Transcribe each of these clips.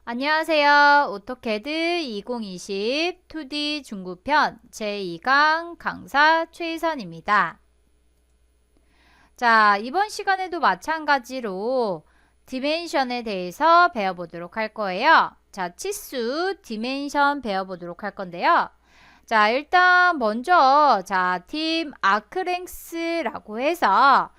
안녕하세요. 오토캐드 2020 2D 중급편 제2강 강사 최희선입니다. 자, 이번 시간에도 마찬가지로 디멘션에 대해서 배워보도록 할 거예요. 자, 치수 디멘션 배워보도록 할 건데요. 자, 일단 먼저 팀 아크랭스라고 해서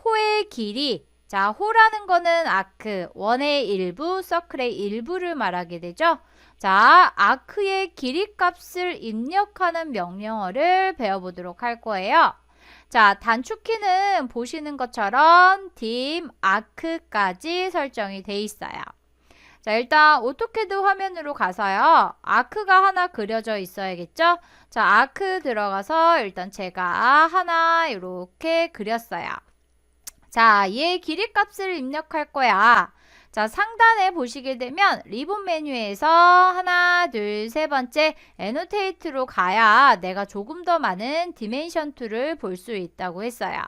호의 길이, 호라는 거는 아크, 원의 일부, 서클의 일부를 말하게 되죠. 자, 아크의 길이 값을 입력하는 명령어를 배워보도록 할 거예요. 자, 단축키는 보시는 것처럼 dim 아크까지 설정이 돼 있어요. 자, 일단 오토캐드 화면으로 가서요. 아크가 하나 그려져 있어야겠죠? 자, 아크 들어가서 일단 제가 하나 이렇게 그렸어요. 자, 얘 길이 값을 입력할 거야. 자, 상단에 보시게 되면 리본 메뉴에서 하나, 둘, 세 번째 애노테이트로 가야 내가 조금 더 많은 디멘션 툴을 볼 수 있다고 했어요.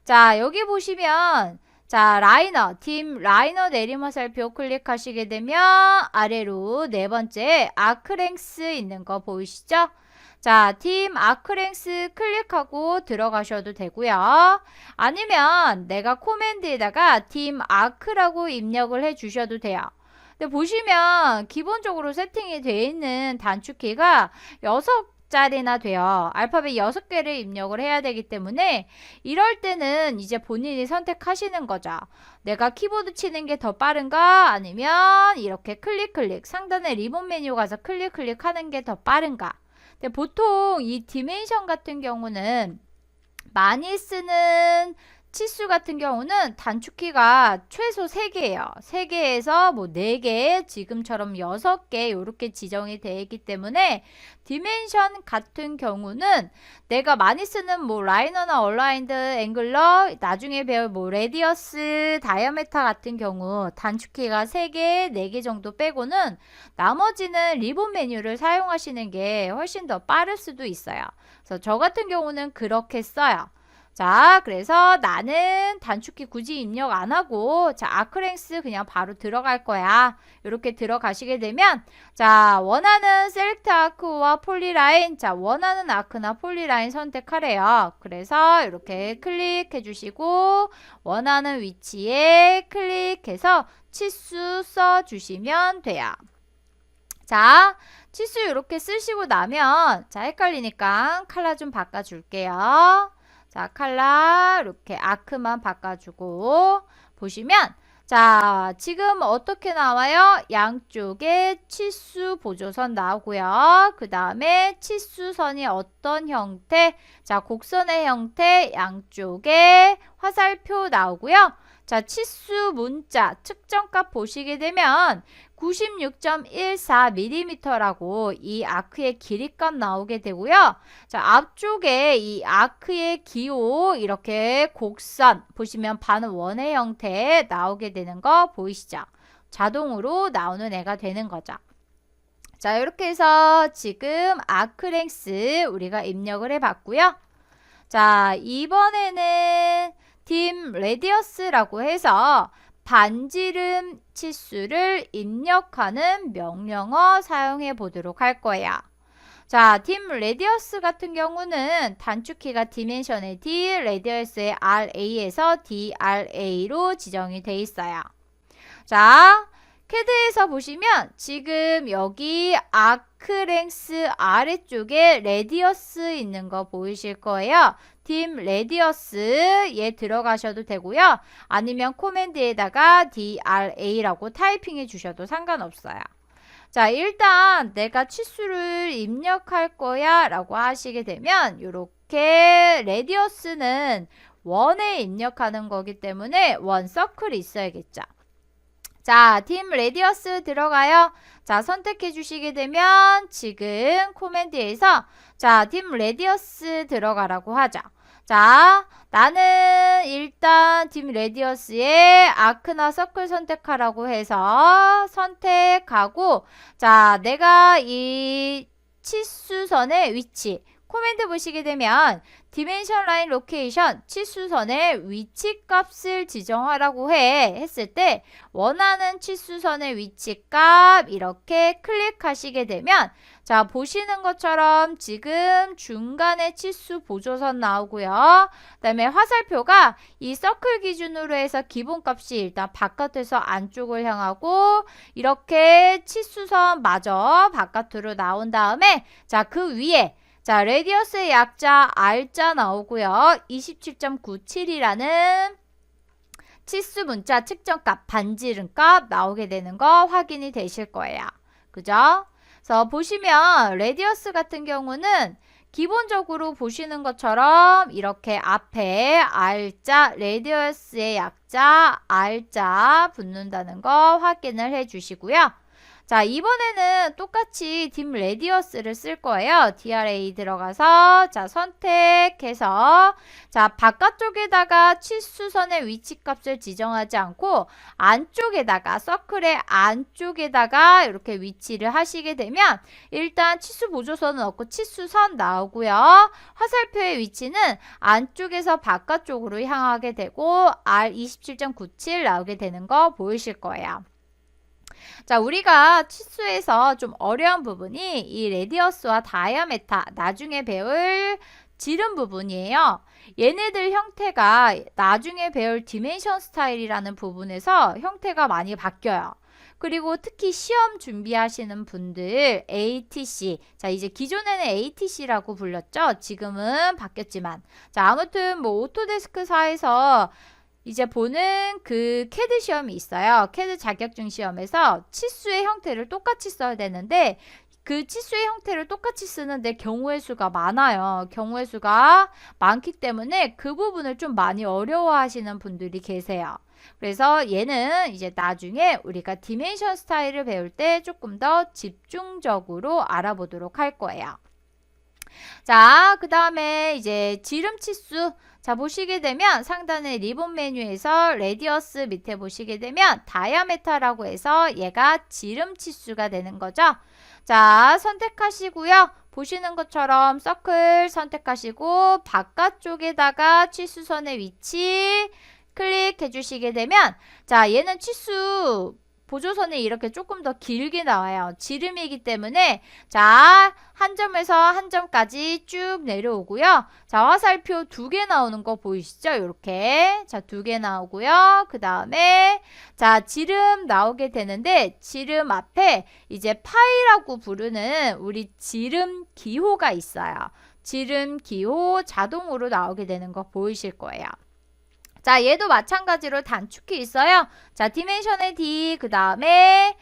자, 여기 보시면 라이너, 딤 라이너 내리막살표 클릭하시게 되면 아래로 네 번째 아크랭스 있는 거 보이시죠? 자, 딤 아크랭스 클릭하고 들어가셔도 되고요. 아니면 내가 코맨드에다가 딤 아크라고 입력을 해 주셔도 돼요. 근데 보시면 기본적으로 세팅이 되어 있는 단축키가 6자리나 돼요. 알파벳 6개를 입력을 해야 되기 때문에 이럴 때는 이제 본인이 선택하시는 거죠. 내가 키보드 치는 게 더 빠른가 아니면 이렇게 클릭 상단에 리본 메뉴 가서 클릭 하는 게 더 빠른가. 근데 보통 이 디멘션 같은 경우는 많이 쓰는 치수 같은 경우는 단축키가 최소 3개예요. 3개에서 뭐 4개, 지금처럼 6개 이렇게 지정이 되어 있기 때문에 디멘션 같은 경우는 내가 많이 쓰는 뭐 라이너나 얼라인드, 앵글러, 나중에 배울 뭐 레디어스, 다이아메타 같은 경우 단축키가 3개, 4개 정도 빼고는 나머지는 리본 메뉴를 사용하시는 게 훨씬 더 빠를 수도 있어요. 그래서 저 같은 경우는 그렇게 써요. 자, 그래서 나는 단축키 굳이 입력 안 하고 아크랭스 그냥 바로 들어갈 거야. 이렇게 들어가시게 되면 원하는 셀렉트 아크와 폴리라인, 원하는 아크나 폴리라인 선택하래요. 그래서 이렇게 클릭해 주시고 원하는 위치에 클릭해서 치수 써 주시면 돼요. 자, 치수 이렇게 쓰시고 나면 헷갈리니까 컬러 좀 바꿔 줄게요. 자, 컬러 이렇게 아크만 바꿔주고 보시면 지금 어떻게 나와요? 양쪽에 치수 보조선 나오고요. 그 다음에 치수선이 어떤 형태? 곡선의 형태 양쪽에 화살표 나오고요. 치수 문자 측정값 보시게 되면 96.14mm라고 이 아크의 길이값 나오게 되고요. 앞쪽에 이 아크의 기호 이렇게 곡선 보시면 반원의 형태 나오게 되는 거 보이시죠? 자동으로 나오는 애가 되는 거죠. 자, 이렇게 해서 지금 아크랭스 우리가 입력을 해봤고요. 자, 이번에는 딤 레디어스라고 해서 반지름 치수를 입력하는 명령어 사용해 보도록 할 거예요. 자, 딤 레디어스 같은 경우는 단축키가 디멘션의 D, 레디어스의 RA에서 DRA로 지정이 돼 있어요. 자, 캐드에서 보시면 지금 여기 아크랭스 아래쪽에 레디어스 있는 거 보이실 거예요. 딤 레디어스 얘 들어가셔도 되고요. 아니면 코맨드에다가 DRA라고 타이핑해 주셔도 상관없어요. 자, 일단 내가 치수를 입력할 거야 라고 하시게 되면 이렇게 레디어스는 원에 입력하는 거기 때문에 원 서클이 있어야겠죠. 자, 딤 레디어스 들어가요. 자, 선택해 주시게 되면 지금 코맨드에서 딤 레디어스 들어가라고 하죠. 자, 나는 일단 딤 레디어스에 아크나 서클 선택하라고 해서 선택하고 내가 이 치수선의 위치 코맨드 보시게 되면 dimension line location 치수선의 위치 값을 지정하라고 했을 때 원하는 치수선의 위치 값 이렇게 클릭하시게 되면 자, 보시는 것처럼 지금 중간에 치수 보조선 나오고요. 그 다음에 화살표가 이 서클 기준으로 해서 기본값이 일단 바깥에서 안쪽을 향하고 이렇게 치수선 마저 바깥으로 나온 다음에 자, 그 위에 자, 레디어스의 약자 R자 나오고요. 27.97이라는 치수 문자 측정값, 반지름값 나오게 되는 거 확인이 되실 거예요. 그죠? 그래서 보시면 레디어스 같은 경우는 기본적으로 보시는 것처럼 이렇게 앞에 R자, 레디어스의 약자 R자 붙는다는 거 확인을 해 주시고요. 자, 이번에는 똑같이 dim radius를 쓸 거예요. DRA 들어가서 자, 선택해서 자, 바깥쪽에다가 치수선의 위치 값을 지정하지 않고 안쪽에다가 서클의 안쪽에다가 이렇게 위치를 하시게 되면 일단 치수 보조선은 없고 치수선 나오고요. 화살표의 위치는 안쪽에서 바깥쪽으로 향하게 되고 R27.97 나오게 되는 거 보이실 거예요. 자, 우리가 치수에서 좀 어려운 부분이 이 레디어스와 다이아메타 나중에 배울 지름 부분이에요. 얘네들 형태가 나중에 배울 디멘션 스타일이라는 부분에서 형태가 많이 바뀌어요. 그리고 특히 시험 준비하시는 분들 ATC 자 이제 기존에는 ATC라고 불렸죠. 지금은 바뀌었지만 자 아무튼 뭐 오토데스크사에서 이제 보는 그 캐드 시험이 있어요. 캐드 자격증 시험에서 치수의 형태를 똑같이 써야 되는데 그 치수의 형태를 똑같이 쓰는데 경우의 수가 많아요. 경우의 수가 많기 때문에 그 부분을 좀 많이 어려워하시는 분들이 계세요. 그래서 얘는 이제 나중에 우리가 디멘션 스타일을 배울 때 조금 더 집중적으로 알아보도록 할 거예요. 자, 그 다음에 이제 지름 치수 자 보시게 되면 상단의 리본 메뉴에서 레디어스 밑에 보시게 되면 다이아메타라고 해서 얘가 지름 치수가 되는 거죠. 자 선택하시고요. 보시는 것처럼 서클 선택하시고 바깥쪽에다가 치수선의 위치 클릭해 주시게 되면 자 얘는 치수 보조선이 이렇게 조금 더 길게 나와요. 지름이기 때문에 자 한 점에서 한 점까지 쭉 내려오고요. 자 화살표 2개 나오는 거 보이시죠? 이렇게 자 2개 나오고요. 그 다음에 자 지름 나오게 되는데 지름 앞에 이제 파이라고 부르는 우리 지름 기호가 있어요. 지름 기호 자동으로 나오게 되는 거 보이실 거예요. 자 얘도 마찬가지로 단축키 있어요. 자 디멘션의 D 그 다음에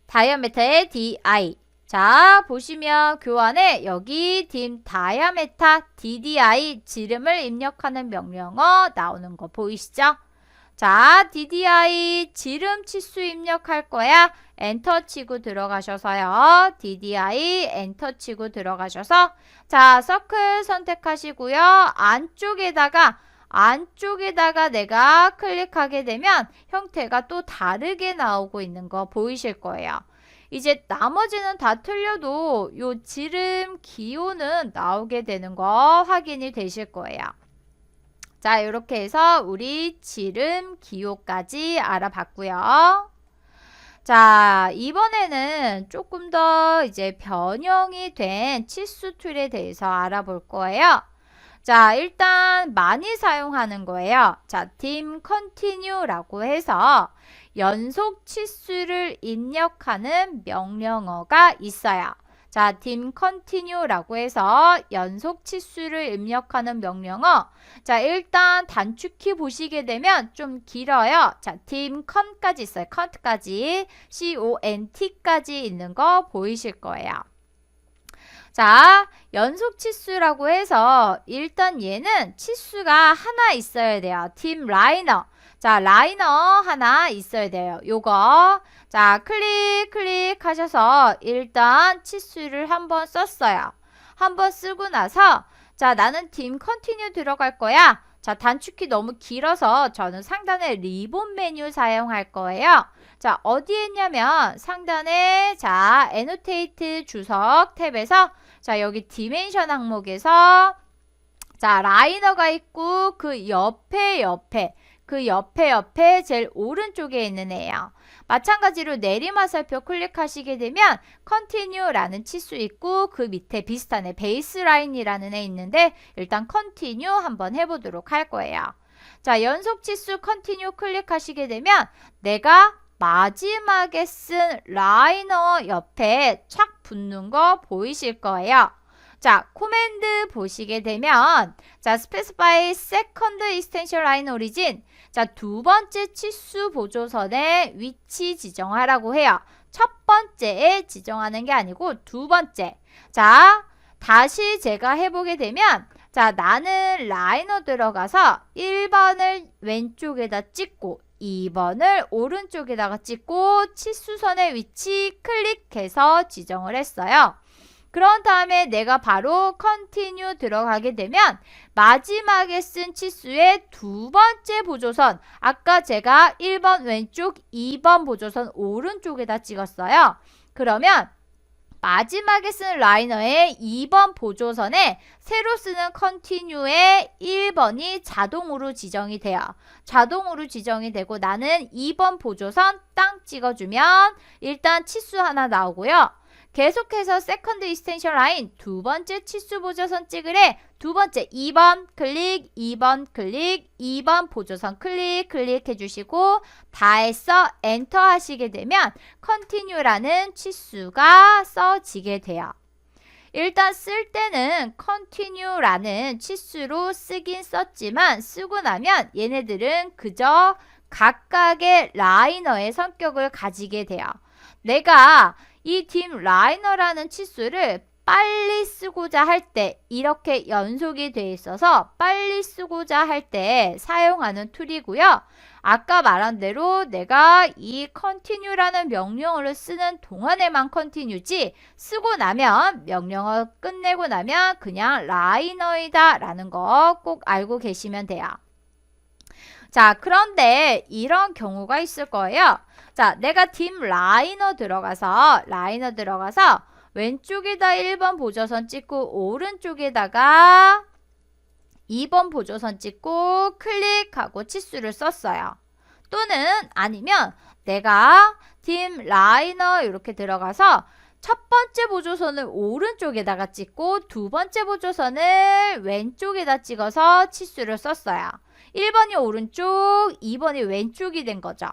다이아메타의 DI 자 보시면 교환에 여기 dim 다이아메타 DDI 지름을 입력하는 명령어 나오는 거 보이시죠? 자 DDI 지름 치수 입력할 거야. 엔터 치고 들어가셔서요. DDI 엔터 치고 들어가셔서 자 서클 선택하시고요. 안쪽에다가 내가 클릭하게 되면 형태가 또 다르게 나오고 있는 거 보이실 거예요. 이제 나머지는 다 틀려도 요 지름 기호는 나오게 되는 거 확인이 되실 거예요. 자, 이렇게 해서 우리 지름 기호까지 알아봤고요. 자, 이번에는 조금 더 이제 변형이 된 치수 툴에 대해서 알아볼 거예요. 자, 일단 많이 사용하는 거예요. 자, dim continue라고 해서 연속 치수를 입력하는 명령어가 있어요. 자, dim continue라고 해서 연속 치수를 입력하는 명령어. 자, 일단 단축키 보시게 되면 좀 길어요. 자, dim cont까지 있어요. cont까지, cont까지 있는 거 보이실 거예요. 자, 연속 치수라고 해서 일단 얘는 치수가 하나 있어야 돼요. dim liner. 자, 라이너 하나 있어야 돼요. 요거. 자, 클릭하셔서 일단 치수를 한번 썼어요. 한번 쓰고 나서 자, 나는 dim continue 들어갈 거야. 자, 단축키 너무 길어서 저는 상단에 리본 메뉴 사용할 거예요. 자, 어디에 있냐면 상단에 자, annotate 주석 탭에서 자, 여기 dimension 항목에서 자, 라이너가 있고 그 옆에 제일 오른쪽에 있는 애예요. 마찬가지로 내리마살표 클릭하시게 되면 Continue라는 치수 있고 그 밑에 비슷한 애 베이스라인이라는 애 있는데 일단 Continue 한번 해보도록 할 거예요. 자, 연속 치수 Continue 클릭하시게 되면 내가 마지막에 쓴 라이너 옆에 착 붙는 거 보이실 거예요. 자, 코맨드 보시게 되면 자, specify second extension line origin. 자, 두 번째 치수 보조선의 위치 지정하라고 해요. 첫 번째에 지정하는 게 아니고 두 번째. 자, 다시 제가 해보게 되면 자, 나는 라이너 들어가서 1번을 왼쪽에다 찍고 2번을 오른쪽에다가 찍고 치수선의 위치 클릭해서 지정을 했어요. 그런 다음에 내가 바로 Continue 들어가게 되면 마지막에 쓴 치수의 두 번째 보조선, 아까 제가 1번 왼쪽, 2번 보조선 오른쪽에다 찍었어요. 그러면 마지막에 쓴 라이너의 2번 보조선에 새로 쓰는 Continue의 1번이 자동으로 지정이 돼요. 자동으로 지정이 되고 나는 2번 보조선 땅 찍어주면 일단 치수 하나 나오고요. 계속해서 세컨드 익스텐션 라인 두 번째 치수 보조선 찍으래. 두 번째 2번 클릭, 2번 클릭, 2번 보조선 클릭해 주시고 다 해서 엔터 하시게 되면 Continue라는 치수가 써지게 돼요. 일단 쓸 때는 Continue라는 치수로 쓰긴 썼지만 쓰고 나면 얘네들은 그저 각각의 라이너의 성격을 가지게 돼요. 내가 이 dim 라이너라는 치수를 빨리 쓰고자 할 때 이렇게 연속이 돼 있어서 빨리 쓰고자 할 때 사용하는 툴이고요. 아까 말한 대로 내가 이 continue라는 명령어를 쓰는 동안에만 continue지 쓰고 나면 명령어 끝내고 나면 그냥 라이너이다 라는 거 꼭 알고 계시면 돼요. 자, 그런데 이런 경우가 있을 거예요. 자, 내가 dim 라이너 들어가서 왼쪽에다 1번 보조선 찍고 오른쪽에다가 2번 보조선 찍고 클릭하고 치수를 썼어요. 또는 아니면 내가 dim 라이너 이렇게 들어가서 첫 번째 보조선을 오른쪽에다가 찍고 두 번째 보조선을 왼쪽에다 찍어서 치수를 썼어요. 1번이 오른쪽, 2번이 왼쪽이 된 거죠.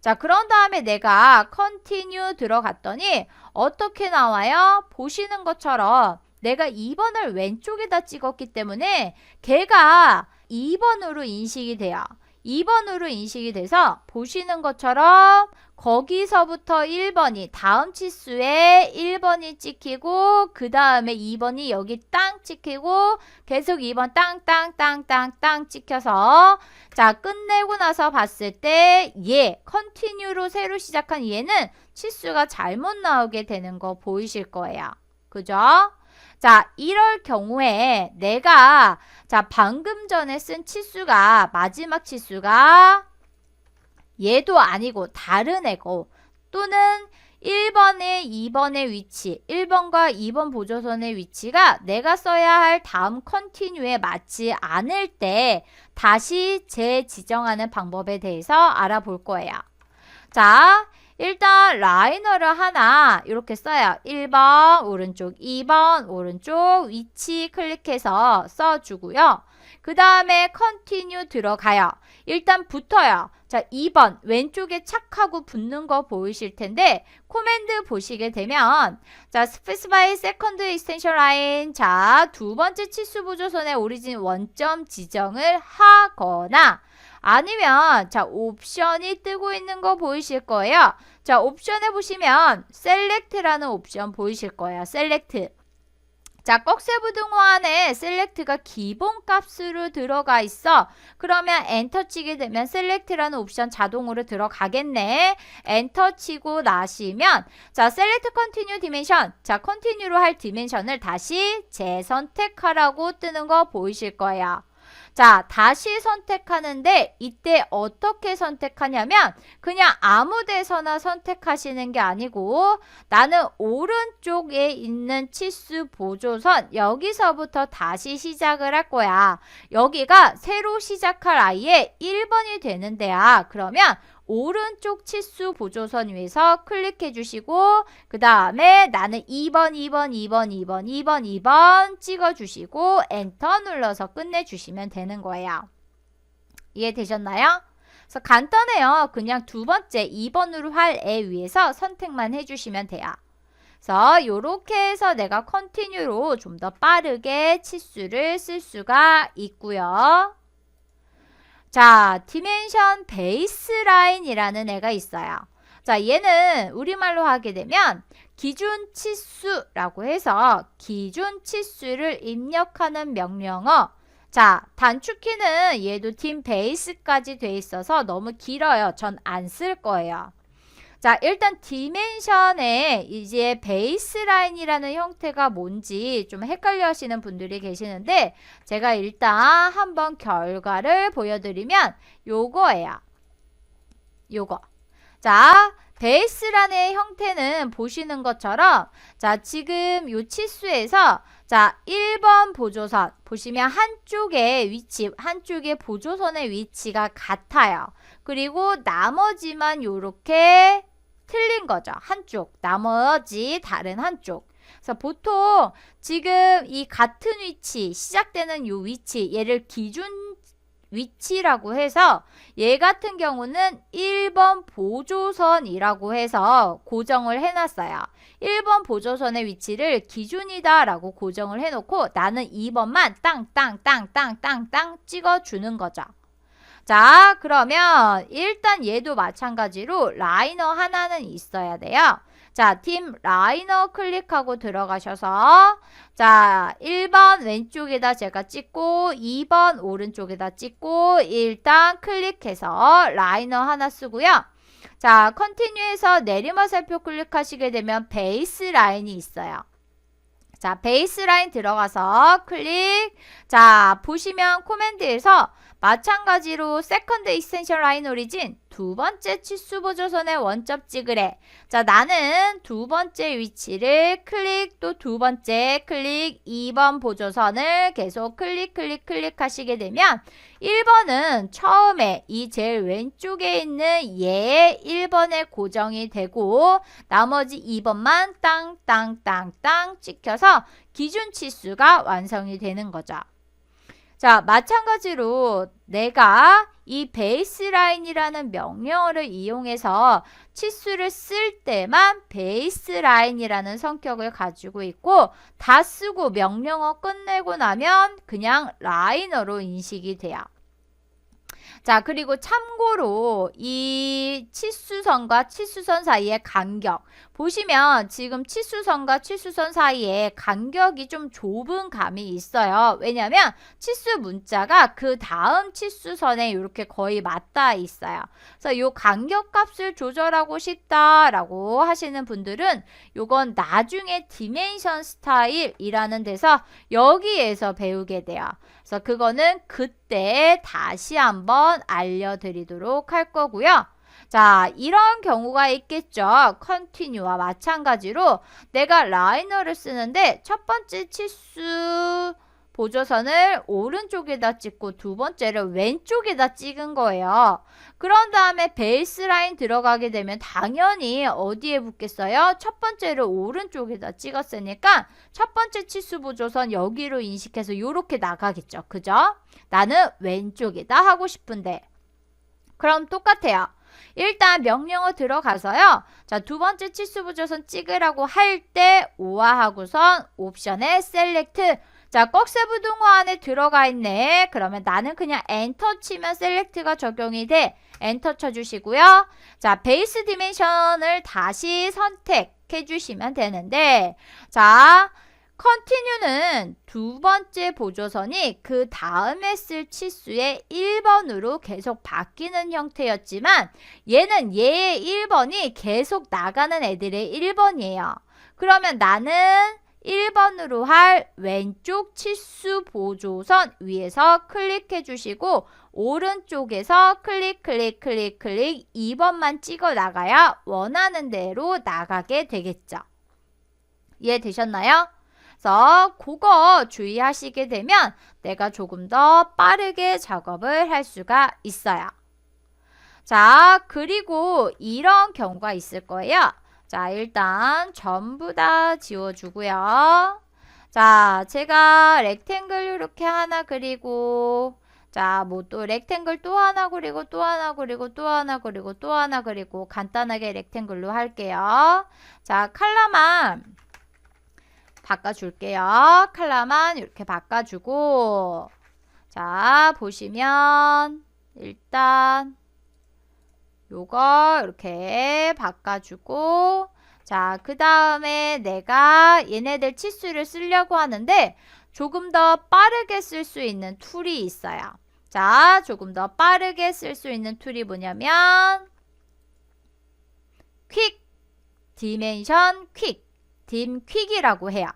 자, 그런 다음에 내가 Continue 들어갔더니 어떻게 나와요? 보시는 것처럼 내가 2번을 왼쪽에다 찍었기 때문에 걔가 2번으로 인식이 돼요. 2번으로 인식이 돼서 보시는 것처럼 거기서부터 1번이 다음 치수에 1번이 찍히고 그 다음에 2번이 여기 땅 찍히고 계속 2번 땅 찍혀서 자, 끝내고 나서 봤을 때 얘 Continue로 새로 시작한 얘는 치수가 잘못 나오게 되는 거 보이실 거예요. 그죠? 자, 이럴 경우에 내가 자, 방금 전에 쓴 치수가 마지막 치수가 얘도 아니고 다른 애고 또는 1번에 2번의 위치 1번과 2번 보조선의 위치가 내가 써야 할 다음 Continue에 맞지 않을 때 다시 재지정하는 방법에 대해서 알아볼 거예요. 자, 일단 라이너를 하나 이렇게 써요. 1번 오른쪽 2번 오른쪽 위치 클릭해서 써주고요. 그 다음에 Continue 들어가요. 일단 붙어요. 자, 2번 왼쪽에 착하고 붙는 거 보이실 텐데 코맨드 보시게 되면 자, specify second extension line 자, 두 번째 치수 보조선의 오리진 원점 지정을 하거나 아니면 자, 옵션이 뜨고 있는 거 보이실 거예요. 자, 옵션에 보시면 select라는 옵션 보이실 거예요. select. 자, 꺽쇠부등호 안에 select가 기본값으로 들어가 있어. 그러면 엔터 치게 되면 select라는 옵션 자동으로 들어가겠네. 엔터 치고 나시면 자, select continue dimension. 자, continue로 할 디멘션을 다시 재선택하라고 뜨는 거 보이실 거예요. 자, 다시 선택하는데 이때 어떻게 선택하냐면 그냥 아무 데서나 선택하시는 게 아니고 나는 오른쪽에 있는 치수 보조선 여기서부터 다시 시작을 할 거야. 여기가 새로 시작할 아이의 1번이 되는 데야. 그러면 오른쪽 치수 보조선 위에서 클릭해 주시고 그 다음에 나는 2번, 2번, 2번, 2번, 2번, 2번 찍어 주시고 엔터 눌러서 끝내 주시면 되는 거예요. 이해되셨나요? 그래서 간단해요. 그냥 두 번째 2번으로 할 애 위에서 선택만 해주시면 돼요. 그래서 이렇게 해서 내가 컨티뉴로 좀 더 빠르게 치수를 쓸 수가 있고요. 자, 디멘션 베이스라인이라는 애가 있어요. 자, 얘는 우리말로 하게 되면 기준 치수라고 해서 기준 치수를 입력하는 명령어. 자, 단축키는 얘도 dim 베이스까지 돼 있어서 너무 길어요. 전 안 쓸 거예요. 자, 일단 디멘션에 이제 베이스라인이라는 형태가 뭔지 좀 헷갈려 하시는 분들이 계시는데 제가 일단 한번 결과를 보여드리면 요거예요. 요거. 자, 베이스라인의 형태는 보시는 것처럼 자, 지금 요 치수에서 자, 1번 보조선 보시면 한쪽의 위치, 한쪽의 보조선의 위치가 같아요. 그리고 나머지만 요렇게 틀린 거죠. 한쪽, 나머지 다른 한쪽. 그래서 보통 지금 이 같은 위치, 시작되는 요 위치, 얘를 기준 위치라고 해서 얘 같은 경우는 1번 보조선이라고 해서 고정을 해놨어요. 1번 보조선의 위치를 기준이다 라고 고정을 해놓고 나는 2번만 땅땅땅땅땅땅 찍어주는 거죠. 자, 그러면 일단 얘도 마찬가지로 라이너 하나는 있어야 돼요. 자, 팀 라이너 클릭하고 들어가셔서 자, 1번 왼쪽에다 제가 찍고 2번 오른쪽에다 찍고 일단 클릭해서 라이너 하나 쓰고요. 자, 컨티뉴에서 내리막살표 클릭하시게 되면 베이스 라인이 있어요. 자, 베이스 라인 들어가서 클릭. 자, 보시면 코맨드에서 마찬가지로 세컨드 익스텐션 라인 오리진 두 번째 치수 보조선의 원점 찍으래. 자, 나는 두 번째 위치를 클릭 또 두 번째 클릭 2번 보조선을 계속 클릭 하시게 되면 1번은 처음에 이 제일 왼쪽에 있는 얘 1번에 고정이 되고 나머지 2번만 땅땅땅땅 찍혀서 기준 치수가 완성이 되는 거죠. 자, 마찬가지로 내가 이 베이스라인이라는 명령어를 이용해서 치수를 쓸 때만 베이스라인이라는 성격을 가지고 있고 다 쓰고 명령어 끝내고 나면 그냥 라이너로 인식이 돼요. 자, 그리고 참고로 이 치수선과 치수선 사이의 간격 보시면 지금 치수선과 치수선 사이에 간격이 좀 좁은 감이 있어요. 왜냐하면 치수 문자가 그 다음 치수선에 이렇게 거의 맞닿아 있어요. 그래서 이 간격 값을 조절하고 싶다라고 하시는 분들은 이건 나중에 디멘션 스타일이라는 데서 여기에서 배우게 돼요. 그래서 그거는 그때 다시 한번 알려드리도록 할 거고요. 자, 이런 경우가 있겠죠. 컨티뉴와 마찬가지로 내가 라이너를 쓰는데 첫 번째 치수 보조선을 오른쪽에다 찍고 두 번째를 왼쪽에다 찍은 거예요. 그런 다음에 베이스라인 들어가게 되면 당연히 어디에 붙겠어요? 첫 번째를 오른쪽에다 찍었으니까 첫 번째 치수 보조선 여기로 인식해서 이렇게 나가겠죠. 그죠? 나는 왼쪽에다 하고 싶은데 그럼 똑같아요. 일단 명령어 들어가서요. 자, 두 번째 치수 보조선 찍으라고 할 때 우아하고선 옵션에 셀렉트. 자, 꺽쇠부등호 안에 들어가 있네. 그러면 나는 그냥 엔터 치면 셀렉트가 적용이 돼. 엔터 쳐주시고요. 자, 베이스 디멘션을 다시 선택해 주시면 되는데 자, 컨티뉴는 두 번째 보조선이 그 다음에 쓸 치수의 1번으로 계속 바뀌는 형태였지만 얘는 얘의 1번이 계속 나가는 애들의 1번이에요. 그러면 나는 1번으로 할 왼쪽 치수 보조선 위에서 클릭해 주시고 오른쪽에서 클릭 2번만 찍어 나가야 원하는 대로 나가게 되겠죠. 이해되셨나요? 그래서 그거 주의하시게 되면 내가 조금 더 빠르게 작업을 할 수가 있어요. 자, 그리고 이런 경우가 있을 거예요. 자, 일단 전부 다 지워주고요. 자, 제가 렉탱글 이렇게 하나 그리고 자, 뭐 또 렉탱글 또 하나 그리고 또 하나 그리고 또 하나 그리고 또 하나 그리고 간단하게 렉탱글로 할게요. 자, 컬러만 바꿔줄게요. 컬러만 이렇게 바꿔주고 자, 보시면 일단 요거 이렇게 바꿔주고 자, 그 다음에 내가 얘네들 치수를 쓰려고 하는데 조금 더 빠르게 쓸 수 있는 툴이 있어요. 자, 조금 더 빠르게 쓸 수 있는 툴이 뭐냐면 퀵 디멘션 퀵 dim 퀵이라고 해요.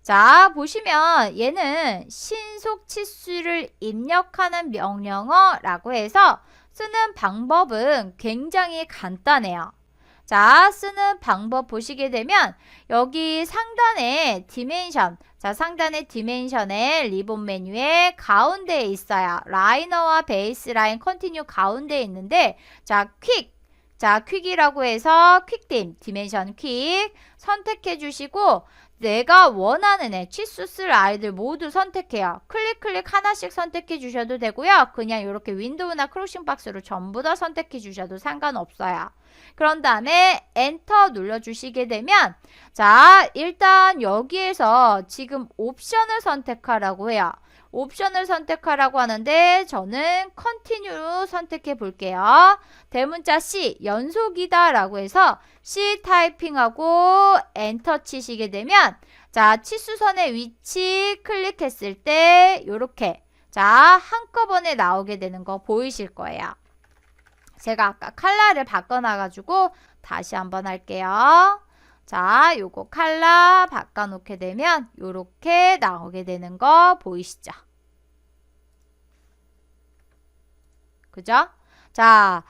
자, 보시면 얘는 신속 치수를 입력하는 명령어라고 해서 쓰는 방법은 굉장히 간단해요. 자, 쓰는 방법 보시게 되면 여기 상단에 디멘션, 자, 상단의 디멘션의 리본 메뉴에 가운데에 있어요. 라이너와 베이스 라인 컨티뉴 가운데에 있는데 자, 퀵, 자, 퀵이라고 해서 퀵딤, 디멘션 퀵 선택해 주시고 내가 원하는 애, 치수 쓸 아이들 모두 선택해요. 클릭 하나씩 선택해 주셔도 되고요. 그냥 이렇게 윈도우나 크로싱 박스로 전부 다 선택해 주셔도 상관없어요. 그런 다음에 엔터 눌러주시게 되면 자, 일단 여기에서 지금 옵션을 선택하라고 해요. 옵션을 선택하라고 하는데 저는 컨티뉴 선택해 볼게요. 대문자 C 연속이다 라고 해서 C 타이핑하고 엔터 치시게 되면 자, 치수선의 위치 클릭했을 때 요렇게 자, 한꺼번에 나오게 되는 거 보이실 거예요. 제가 아까 컬러를 바꿔놔가지고 다시 한번 할게요. 자, 요거 컬러 바꿔놓게 되면 요렇게 나오게 되는 거 보이시죠? 그죠? 자,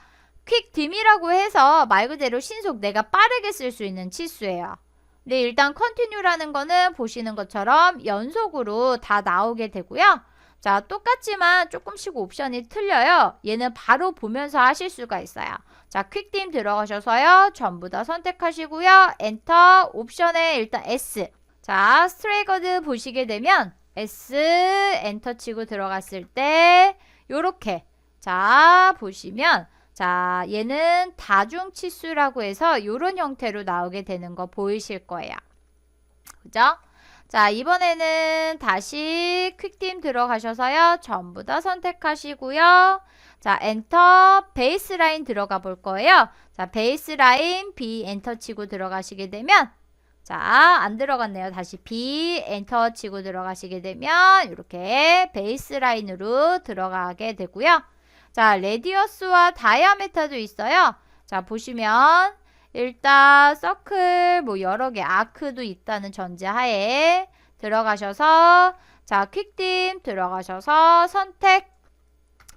퀵딤이라고 해서 말 그대로 신속 내가 빠르게 쓸 수 있는 치수예요. 근데 일단 컨티뉴라는 거는 보시는 것처럼 연속으로 다 나오게 되고요. 자, 똑같지만 조금씩 옵션이 틀려요. 얘는 바로 보면서 하실 수가 있어요. 자, 퀵딤 들어가셔서요. 전부 다 선택하시고요. 엔터, 옵션에 일단 S. 자, 스트레이거드 보시게 되면 S, 엔터 치고 들어갔을 때 요렇게 자, 보시면 자, 얘는 다중치수라고 해서 요런 형태로 나오게 되는 거 보이실 거예요. 그죠? 자, 이번에는 다시 퀵딤 들어가셔서요. 전부 다 선택하시고요. 자, 엔터 베이스라인 들어가 볼 거예요. 자, 베이스라인 B 엔터 치고 들어가시게 되면 자, 안 들어갔네요. 다시 B 엔터 치고 들어가시게 되면 이렇게 베이스라인으로 들어가게 되고요. 자, 레디어스와 다이아메터도 있어요. 자, 보시면 일단 서클 뭐 여러 개 아크도 있다는 전제하에 들어가셔서 자, 퀵딤 들어가셔서 선택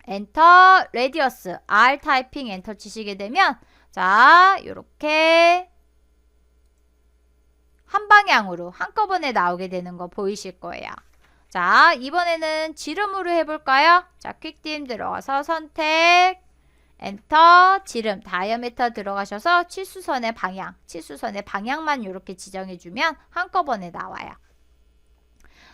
엔터 레디어스 R 타이핑 엔터 치시게 되면 자, 요렇게 한 방향으로 한꺼번에 나오게 되는 거 보이실 거예요. 자, 이번에는 지름으로 해볼까요? 자, 퀵딤 들어가서 선택 엔터 지름 다이아메터 들어가셔서 치수선의 방향만 이렇게 지정해주면 한꺼번에 나와요.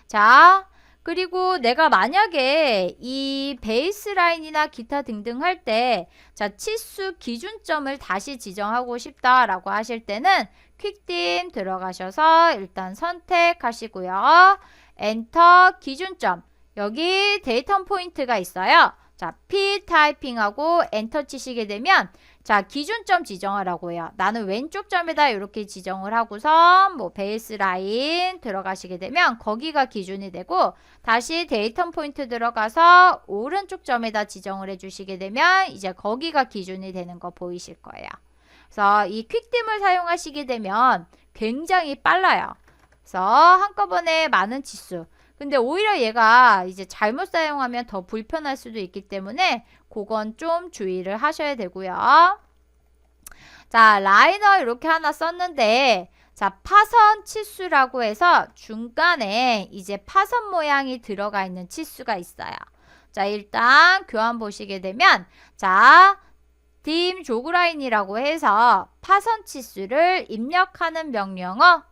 자, 그리고 내가 만약에 이 베이스라인이나 기타 등등 할 때 자, 치수 기준점을 다시 지정하고 싶다라고 하실 때는 퀵딤 들어가셔서 일단 선택하시고요. 엔터 기준점 여기 데이터 포인트가 있어요. 자, P 타이핑하고 엔터 치시게 되면 자, 기준점 지정하라고 해요. 나는 왼쪽 점에다 이렇게 지정을 하고서 뭐 베이스 라인 들어가시게 되면 거기가 기준이 되고 다시 데이터 포인트 들어가서 오른쪽 점에다 지정을 해주시게 되면 이제 거기가 기준이 되는 거 보이실 거예요. 그래서 이 퀵딤을 사용하시게 되면 굉장히 빨라요. 그래서 한꺼번에 많은 치수. 근데 오히려 얘가 이제 잘못 사용하면 더 불편할 수도 있기 때문에 그건 좀 주의를 하셔야 되고요. 자, 라이너 이렇게 하나 썼는데 자, 파선 치수라고 해서 중간에 이제 파선 모양이 들어가 있는 치수가 있어요. 자, 일단 교환 보시게 되면 자, dim 조그라인이라고 해서 파선 치수를 입력하는 명령어.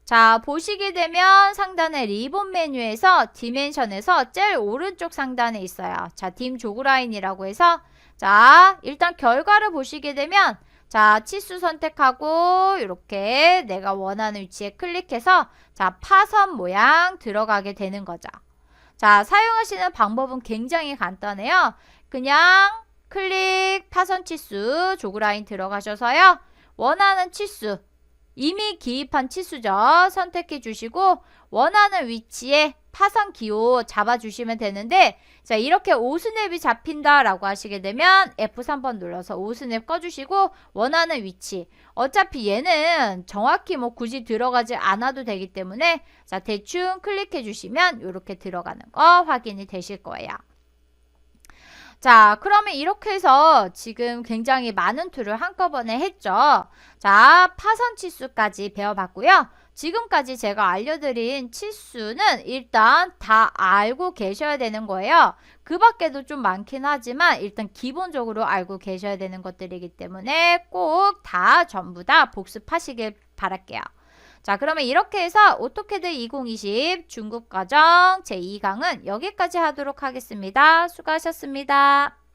자, 보시게 되면 상단의 리본 메뉴에서 디멘션에서 제일 오른쪽 상단에 있어요. 자, dim 조그라인이라고 해서 자, 일단 결과를 보시게 되면 자, 치수 선택하고 이렇게 내가 원하는 위치에 클릭해서 자, 파선 모양 들어가게 되는 거죠. 자, 사용하시는 방법은 굉장히 간단해요. 그냥 클릭 파선 치수 조그라인 들어가셔서요. 원하는 치수 이미 기입한 치수죠. 선택해 주시고 원하는 위치에 파선 기호 잡아주시면 되는데 자, 이렇게 오스냅이 잡힌다 라고 하시게 되면 F3번 눌러서 오스냅 꺼주시고 원하는 위치 어차피 얘는 정확히 뭐 굳이 들어가지 않아도 되기 때문에 자, 대충 클릭해 주시면 이렇게 들어가는 거 확인이 되실 거예요. 자, 그러면 이렇게 해서 지금 굉장히 많은 툴을 한꺼번에 했죠. 자, 파선 치수까지 배워봤고요. 지금까지 제가 알려드린 치수는 일단 다 알고 계셔야 되는 거예요. 그 밖에도 좀 많긴 하지만 일단 기본적으로 알고 계셔야 되는 것들이기 때문에 꼭 다 전부 다 복습하시길 바랄게요. 자, 그러면 이렇게 해서 오토캐드 2020 중급과정 제2강은 여기까지 하도록 하겠습니다. 수고하셨습니다.